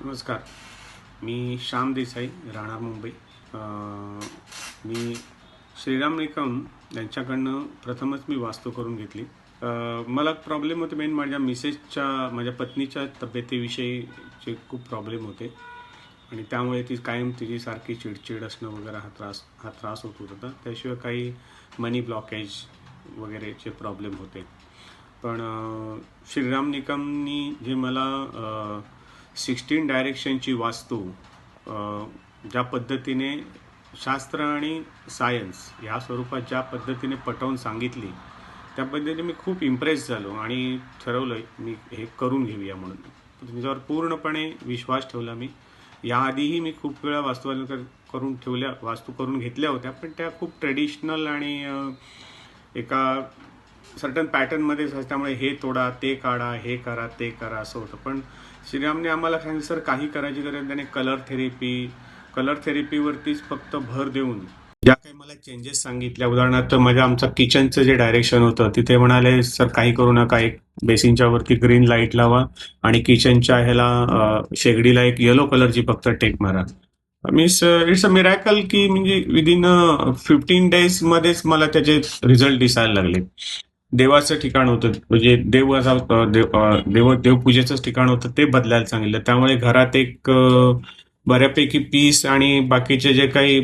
नमस्कार. मी श्याम देसाई, राहणार मुंबई. मी श्रीराम निकम यांच्याकडनं प्रथमच मी वास्तू करून घेतली. मला प्रॉब्लेम होते मेन माझ्या पत्नीच्या तब्येतीविषयीचे खूप प्रॉब्लेम होते आणि त्यामुळे ती कायम तिची सारखी चिडचिड असणं वगैरे हा त्रास होत होता. त्याशिवाय काही मनी ब्लॉकेज वगैरेचे प्रॉब्लेम होते. पण श्रीराम निकमनी जे मला 16 डायरेक्शनची वास्तू ज्या पद्धतीने शास्त्र आणि सायन्स या स्वरूपात ज्या पद्धतीने पटवून सांगितली त्या पद्धतीने मी खूप इम्प्रेस झालो आणि ठरवलं मी हे करून घेऊया म्हणून. त्याच्यावर पूर्णपणे विश्वास ठेवला मी. याआधीही मी खूप वेळा वास्तू करून घेतल्या होत्या, पण त्या खूप ट्रेडिशनल आणि एका सर्टन पॅटर्नमध्ये त्यामुळे हे तोडा, ते काढा, हे करा, ते करा असं होतं. पण श्रीरामने आम्हाला सांगितलं, सर काही करायची गरज, त्याने कलर थेरपीवरतीच फक्त भर देऊन ज्या काही मला चेंजेस सांगितल्या. उदाहरणार्थ आमचं किचनचं जे डायरेक्शन होतं तिथे म्हणाले, सर काही करू नका, एक बेसिनच्या वरती ग्रीन लाईट लावा आणि किचनच्या ह्याला शेगडीला एक येलो कलरची फक्त टेक मारा. इट्स अ मिरॅकल की म्हणजे विदिन 15 डेज मध्येच मला त्याचे रिझल्ट दिसायला लागले. देवाचं ठिकाण होतं, म्हणजे देवपूजेचं ठिकाण होतं, ते बदलायला सांगितलं. त्यामुळे घरात एक बऱ्यापैकी पीस आणि बाकीचे जे काही